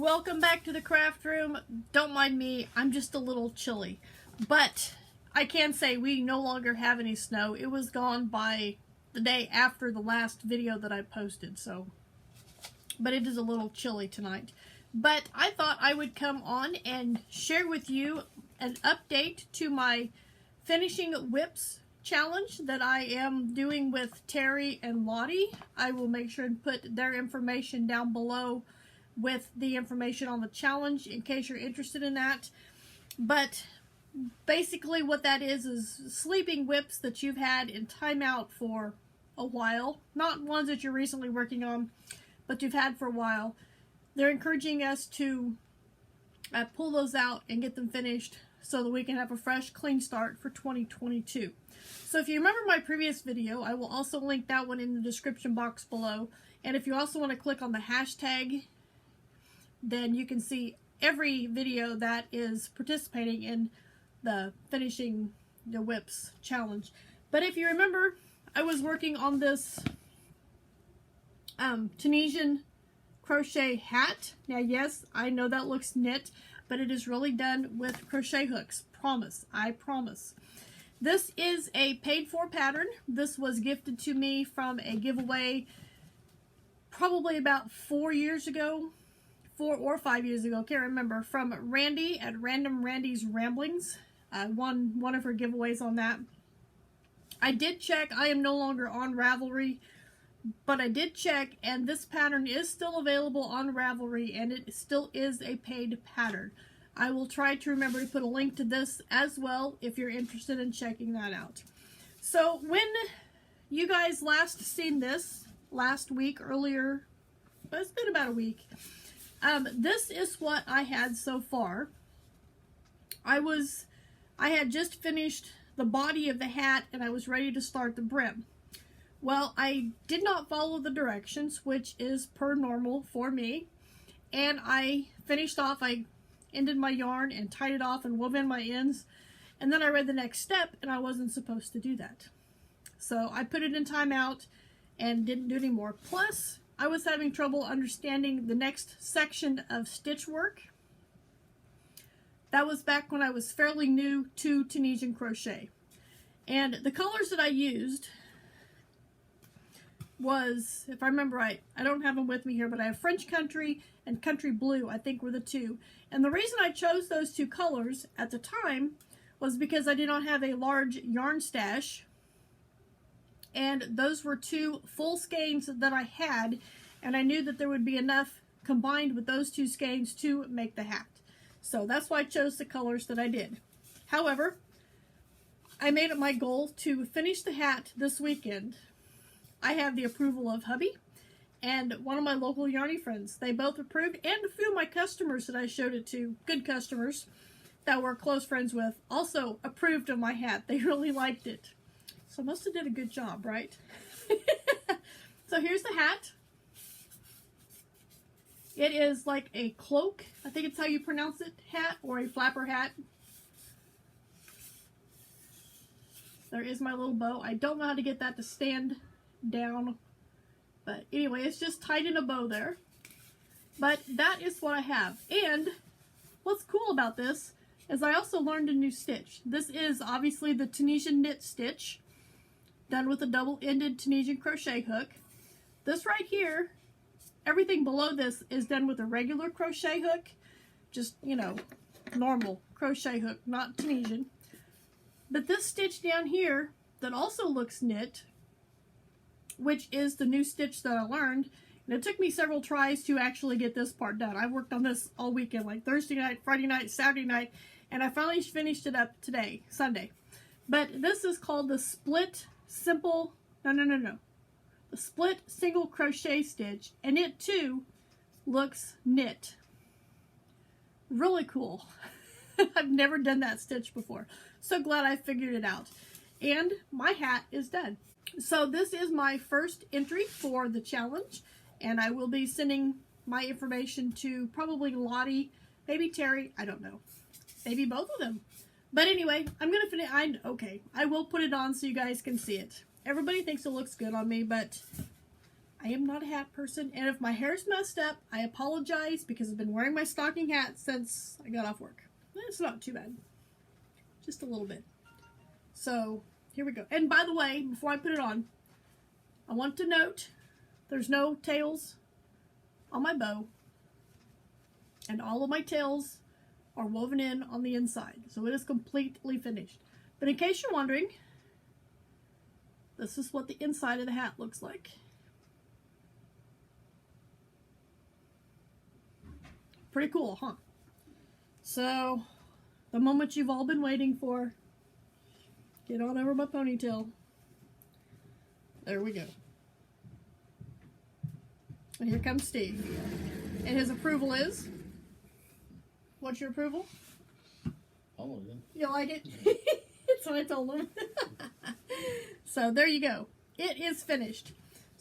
welcome back to the craft room. Don't mind me, I'm just a little chilly. But I can say we no longer have any snow. It was gone by the day after the last video that I posted, so. But it is a little chilly tonight. But I thought I would come on and share with you an update to my finishing whips challenge that I am doing with Terri and Lottie. I will make sure and put their information down below with the information on the challenge in case you're interested in that. But basically what that is sleeping whips that you've had in timeout for a while. Not ones that you're recently working on, but you've had for a while. They're encouraging us to pull those out and get them finished so that we can have a fresh, clean start for 2022. So if you remember my previous video, I will also link that one in the description box below. And if you also want to click on the hashtag, then you can see every video that is participating in the finishing the whips challenge. But if you remember, I was working on this Tunisian crochet hat. Now yes, I know that looks knit, but it is really done with crochet hooks. Promise, I promise. This is a paid for pattern. This was gifted to me from a giveaway probably about 4 years ago, 4 or 5 years ago, can't remember, from Randy at Random Randy's Ramblings. I won one of her giveaways on that. I did check, I am no longer on Ravelry, but I did check, and this pattern is still available on Ravelry, and it still is a paid pattern. I will try to remember to put a link to this as well if you're interested in checking that out. So when you guys last seen this, last week, earlier, but it's been about a week, this is what I had so far. I had just finished the body of the hat and I was ready to start the brim. Well, I did not follow the directions, which is per normal for me, and I finished off, I ended my yarn and tied it off and wove in my ends, and then I read the next step and I wasn't supposed to do that. So I put it in timeout and didn't do any more. Plus, I was having trouble understanding the next section of stitch work. That was back when I was fairly new to Tunisian crochet. And the colors that I used was, if I remember right, I don't have them with me here, but I have French Country and Country Blue, I think were the two. And the reason I chose those two colors at the time was because I did not have a large yarn stash, and those were two full skeins that I had, and I knew that there would be enough combined with those two skeins to make the hat. So that's why I chose the colors that I did. However, I made it my goal to finish the hat this weekend. I have the approval of hubby and one of my local yarny friends. They both approved, and a few of my customers that I showed it to, good customers that we're close friends with, also approved of my hat. They really liked it. So I must have did a good job, right? So here's the hat. It is like a cloak, I think it's how you pronounce it, hat, or a flapper hat. There is my little bow. I don't know how to get that to stand down, but anyway, it's just tied in a bow there. But that is what I have. And what's cool about this is I also learned a new stitch. This is obviously the Tunisian knit stitch, done with a double-ended Tunisian crochet hook. This right here, everything below this is done with a regular crochet hook, just, you know, normal crochet hook, not Tunisian. But this stitch down here that also looks knit, which is the new stitch that I learned, and it took me several tries to actually get this part done. I worked on this all weekend, like Thursday night, Friday night, Saturday night, and I finally finished it up today, Sunday. But this is called the split simple, the split single crochet stitch, and it too looks knit. Really cool. I've never done that stitch before. So glad I figured it out. And my hat is done. So this is my first entry for the challenge, and I will be sending my information to probably Lottie, maybe Terri, I don't know. Maybe both of them. But anyway, I'm going to finish. I will put it on so you guys can see it. Everybody thinks it looks good on me, but I I am not a hat person, and if my hair's messed up, I apologize because I've been wearing my stocking hat since I got off work. It's not too bad. Just a little bit. So, here we go. And by the way, before I put it on, I want to note there's no tails on my bow, and all of my tails are woven in on the inside. So it is completely finished. But in case you're wondering, this is what the inside of the hat looks like. Pretty cool, huh? So, the moment you've all been waiting for. Get on over my ponytail. There we go. And here comes Steve. And his approval is? What's your approval? I like it. You like it? That's what I told him. So there you go. It is finished.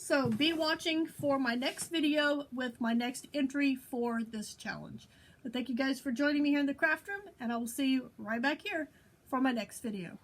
So be watching for my next video with my next entry for this challenge. But thank you guys for joining me here in the craft room, and I will see you right back here for my next video.